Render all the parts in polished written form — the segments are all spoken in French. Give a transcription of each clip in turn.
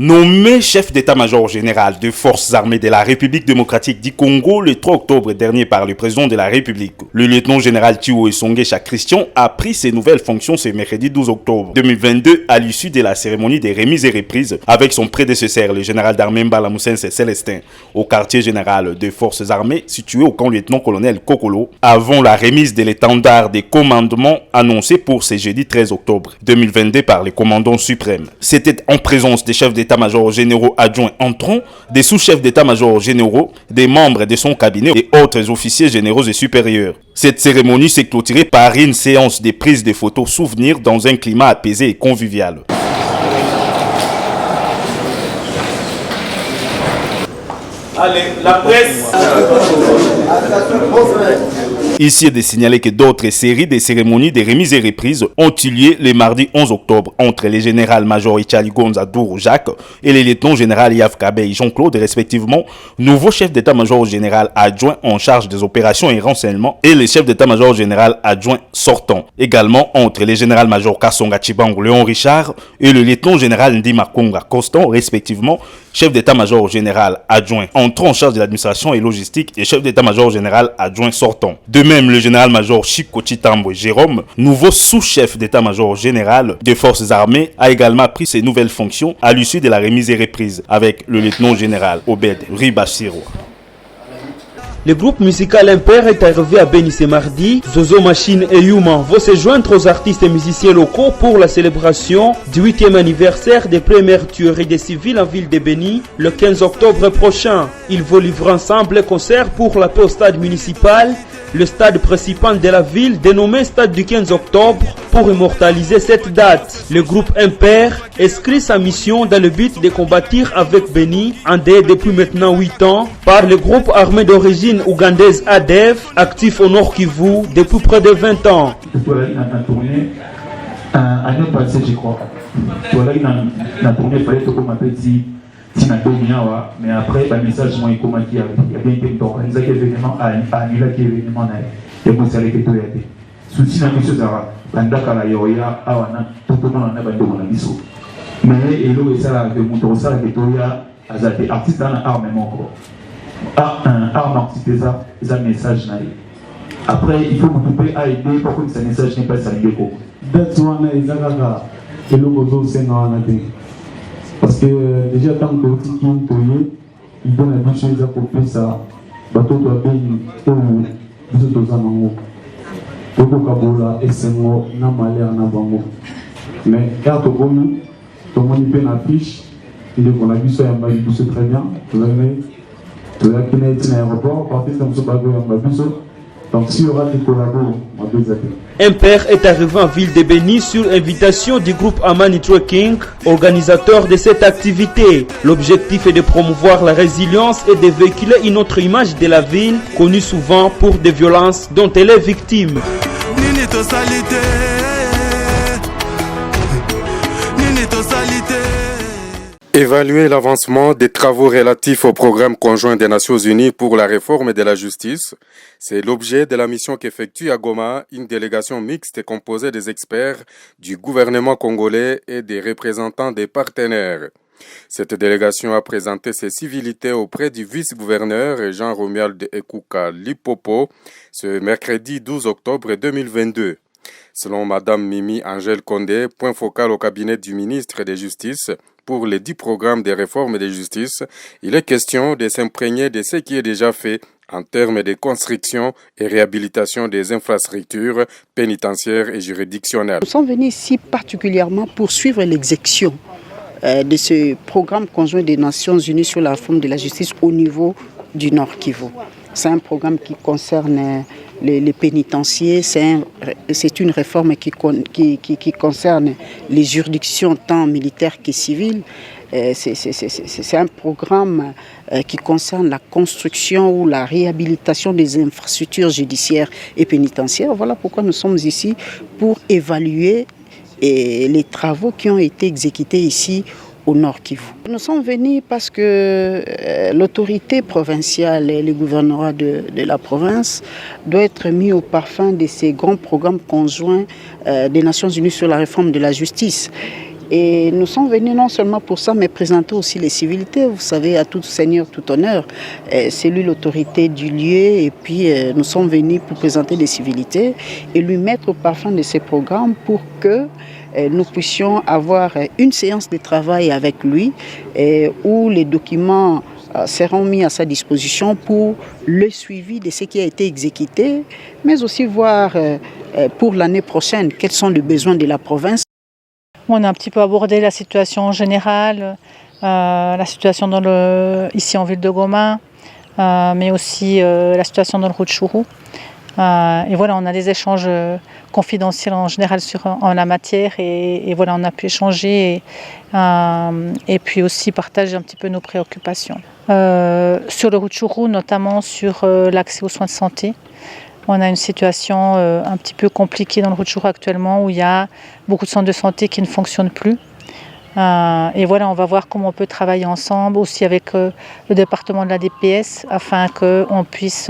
Nommé chef d'état-major général des forces armées de la République démocratique du Congo le 3 octobre dernier par le président de la République, le lieutenant-général Thiou Esongesha Christian a pris ses nouvelles fonctions ce mercredi 12 octobre 2022 à l'issue de la cérémonie des remises et reprises avec son prédécesseur, le général d'armée Mbala Moussense Célestin, au quartier général des forces armées situé au camp lieutenant-colonel Kokolo, avant la remise de l'étendard des commandements annoncé pour ce jeudi 13 octobre 2022 par le commandant suprême. C'était en présence des chefs d'état-major généraux adjoints entrants, des sous-chefs d'état-major généraux, des membres de son cabinet et autres officiers généraux et supérieurs. Cette cérémonie s'est clôturée par une séance de prise de photos souvenirs dans un climat apaisé et convivial. Allez, la presse. Ici est de signaler que d'autres séries de cérémonies de remises et reprises ont eu lieu le mardi 11 octobre entre le général-major Ichali Gonza Dourou Jacques et le lieutenant-général Yav Kabey Jean-Claude, respectivement, nouveau chef d'état-major général adjoint en charge des opérations et renseignements, et le chef d'état-major général adjoint sortant. Également entre le général-major Kassonga Chibango Léon Richard et le lieutenant-général Ndima Konga Constant, respectivement, chef d'état-major général adjoint entrant en charge de l'administration et logistique et chef d'état-major général adjoint sortant. De même, le général-major Chiko Chitambo Jérôme, nouveau sous-chef d'état-major général des forces armées, a également pris ses nouvelles fonctions à l'issue de la remise et reprise avec le lieutenant-général Obed Ribachiro. Le groupe musical Impair est arrivé à Beni ce mardi. Zozo Machine et Yuma vont se joindre aux artistes et musiciens locaux pour la célébration du 8e anniversaire des premières tueries des civils en ville de Beni le 15 octobre prochain. Ils vont livrer ensemble un concert pour la paix au stade municipal, le stade principal de la ville dénommé Stade du 15 octobre pour immortaliser cette date. Le groupe Impair inscrit sa mission dans le but de combattre avec Beni, endeuillé depuis maintenant 8 ans par le groupe armé d'origine ougandaise ADF, actif au Nord Kivu depuis près de 20 ans. Année passée, je crois. La tournée, il fallait que je petit mais après, le message moi il comment dire, il y a bien été organisé l'événement à annuler l'événement là. Et vous savez que tout est été. Souci na mission ça pendant que la yoya awana tout le monde na bando na biso. Mais et là ça là de moto ça que tout ya azate artiste dans art même encore. Art artiste ça message là. Après il faut vous couper à aider pour que ce message n'est pas salué quoi. That's one ezaka et le bozo c'est na parce que déjà tant que tu es il donne la chose à couper ça bateau doit bien ou nous tous en Toko Kabola et Sengo na malé en bango mais quand tu connais tout le monde peut affiche il est qu'on a vu ça en bas du c'est très bien vous avez connaître l'aéroport partir comme ce bateau en bas donc s'il y aura des collaborateurs on va deux appeler. Impair est arrivé en ville de Beni sur invitation du groupe Amani Trekking, organisateur de cette activité. L'objectif est de promouvoir la résilience et de véhiculer une autre image de la ville, connue souvent pour des violences dont elle est victime. Évaluer l'avancement des travaux relatifs au programme conjoint des Nations Unies pour la réforme de la justice, c'est l'objet de la mission qu'effectue à Goma une délégation mixte composée des experts du gouvernement congolais et des représentants des partenaires. Cette délégation a présenté ses civilités auprès du vice-gouverneur Jean-Romuald Ekuka Lipopo ce mercredi 12 octobre 2022. Selon Madame Mimi Angèle Condé, point focal au cabinet du ministre de Justice pour les 10 programmes de réforme de justice, il est question de s'imprégner de ce qui est déjà fait en termes de construction et réhabilitation des infrastructures pénitentiaires et juridictionnelles. Nous sommes venus ici particulièrement pour suivre l'exécution de ce programme conjoint des Nations Unies sur la réforme de la justice au niveau du Nord Kivu. C'est un programme qui concerne les pénitenciers, c'est une réforme qui concerne les juridictions tant militaires que civiles. C'est un programme qui concerne la construction ou la réhabilitation des infrastructures judiciaires et pénitentiaires. Voilà pourquoi nous sommes ici pour évaluer les travaux qui ont été exécutés ici au Nord Kivu. Nous sommes venus parce que l'autorité provinciale et le gouvernorat de la province doit être mis au parfum de ces grands programmes conjoints des Nations Unies sur la réforme de la justice. Et nous sommes venus non seulement pour ça, mais présenter aussi les civilités. Vous savez, à tout seigneur, tout honneur, c'est lui l'autorité du lieu. Et puis, nous sommes venus pour présenter les civilités et lui mettre au parfum de ces programmes pour que nous puissions avoir une séance de travail avec lui où les documents seront mis à sa disposition pour le suivi de ce qui a été exécuté, mais aussi voir pour l'année prochaine quels sont les besoins de la province. On a un petit peu abordé la situation générale, la situation ici en ville de Goma, mais aussi la situation dans le Rutshuru. Et voilà, on a des échanges confidentiels en général en la matière et voilà, on a pu échanger et puis aussi partager un petit peu nos préoccupations. Sur le Rutshuru, notamment sur l'accès aux soins de santé, on a une situation un petit peu compliquée dans le Rutshuru actuellement où il y a beaucoup de centres de santé qui ne fonctionnent plus. Et voilà, on va voir comment on peut travailler ensemble aussi avec le département de la DPS afin qu'on puisse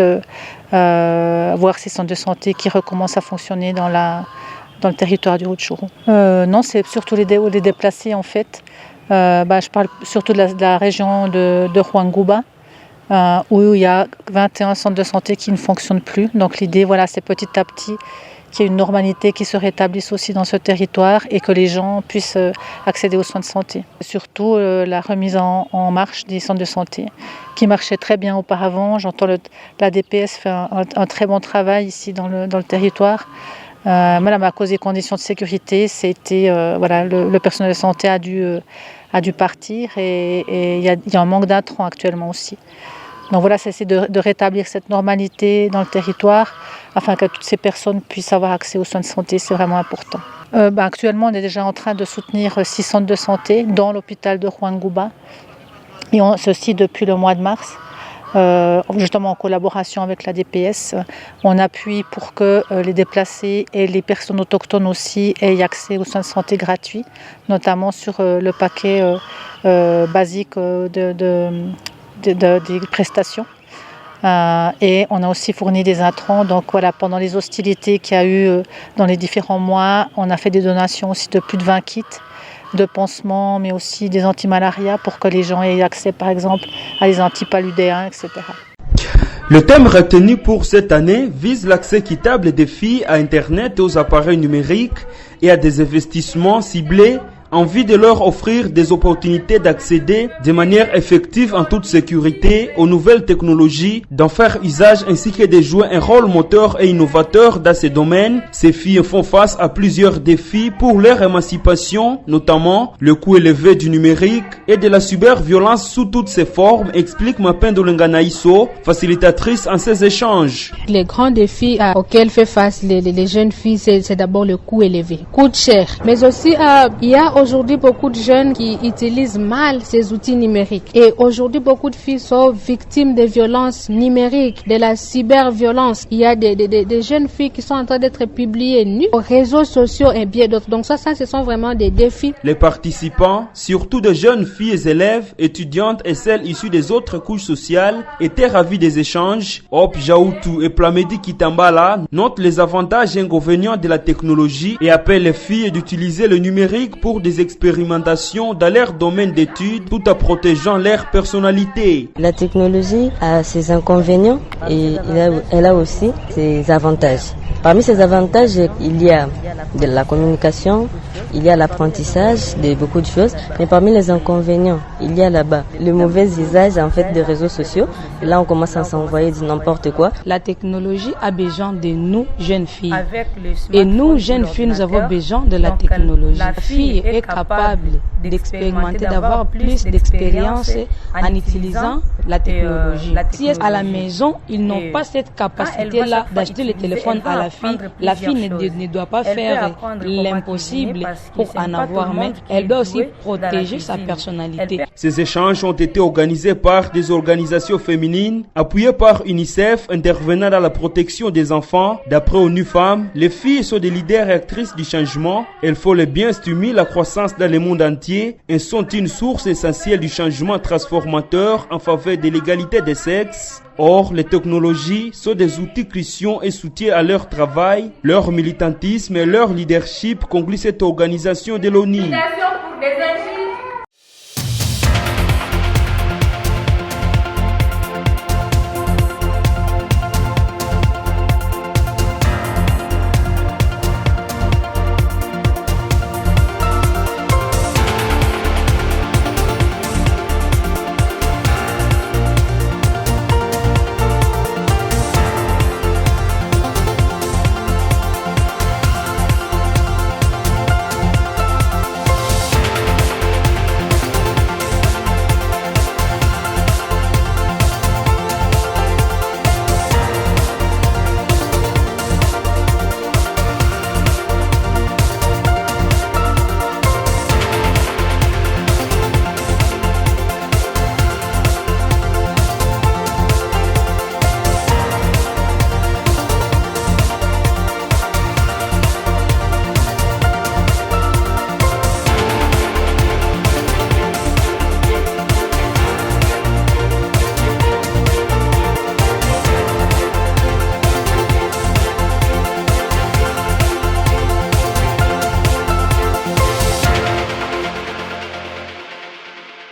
voir ces centres de santé qui recommencent à fonctionner dans le territoire du Rutshuru. Non, c'est surtout les déplacés en fait. Je parle surtout de la région de Rwanguba où il y a 21 centres de santé qui ne fonctionnent plus. Donc l'idée, voilà, c'est petit à petit qu'il y ait une normalité qui se rétablisse aussi dans ce territoire et que les gens puissent accéder aux soins de santé. Surtout la remise en marche des centres de santé qui marchaient très bien auparavant. J'entends la DPS faire un très bon travail ici dans le territoire. Madame, à cause des conditions de sécurité, le personnel de santé a dû partir et il y a un manque d'intrants actuellement aussi. Donc voilà, c'est de rétablir cette normalité dans le territoire afin que toutes ces personnes puissent avoir accès aux soins de santé, c'est vraiment important. Actuellement, on est déjà en train de soutenir 6 centres de santé dans l'hôpital de Rwanguba, et ceci depuis le mois de mars. Justement en collaboration avec la DPS, on appuie pour que les déplacés et les personnes autochtones aussi aient accès aux soins de santé gratuits, notamment sur le paquet basique des prestations. Et on a aussi fourni des intrants. Donc voilà, pendant les hostilités qu'il y a eu dans les différents mois, on a fait des donations aussi de plus de 20 kits de pansements, mais aussi des antimalarias pour que les gens aient accès par exemple à des antipaludéens, etc. Le thème retenu pour cette année vise l'accès équitable des filles à Internet et aux appareils numériques et à des investissements ciblés en vue de leur offrir des opportunités d'accéder de manière effective en toute sécurité aux nouvelles technologies, d'en faire usage ainsi que de jouer un rôle moteur et innovateur dans ces domaines. Ces filles font face à plusieurs défis pour leur émancipation, notamment le coût élevé du numérique et de la cyberviolence sous toutes ses formes, explique Mapendo Lenganaïso, facilitatrice en ces échanges. Les grands défis auxquels fait face les jeunes filles, c'est d'abord le coût élevé, coûte cher, mais aussi il y a aujourd'hui beaucoup de jeunes qui utilisent mal ces outils numériques. Et aujourd'hui, beaucoup de filles sont victimes de violences numériques, de la cyberviolence. Il y a des jeunes filles qui sont en train d'être publiées nues aux réseaux sociaux et bien d'autres. Donc ça, ce sont vraiment des défis. Les participants, surtout de jeunes filles et élèves, étudiantes et celles issues des autres couches sociales, étaient ravis des échanges. Hop Jaoutou et Plamedi Kitambala notent les avantages et inconvénients de la technologie et appellent les filles d'utiliser le numérique pour des expérimentations dans leur domaine d'études tout en protégeant leur personnalité. La technologie a ses inconvénients et elle a aussi ses avantages. Parmi ces avantages, il y a de la communication, il y a l'apprentissage de beaucoup de choses, mais parmi les inconvénients, il y a là-bas le mauvais usage en fait des réseaux sociaux. Et là, on commence à s'envoyer du n'importe quoi. La technologie a besoin de nous, jeunes filles. Et nous, jeunes filles, nous avons besoin de la technologie. La fille est capable d'expérimenter, d'avoir plus d'expérience en utilisant la technologie. Si à la maison, ils n'ont pas cette capacité-là d'acheter le téléphone à la fille ne doit pas faire l'impossible pour en avoir, mais elle doit aussi protéger sa personnalité. Ces échanges ont été organisés par des organisations féminines, appuyées par UNICEF, intervenant dans la protection des enfants. D'après ONU Femmes, les filles sont des leaders et actrices du changement. Elles font le bien, stimulent la croissance dans le monde entier et sont une source essentielle du changement transformateur en faveur de l'égalité des sexes. Or, les technologies sont des outils cruciaux et soutiennent à leur travail, leur militantisme et leur leadership, conclut cette organisation de l'ONU. des ingénieurs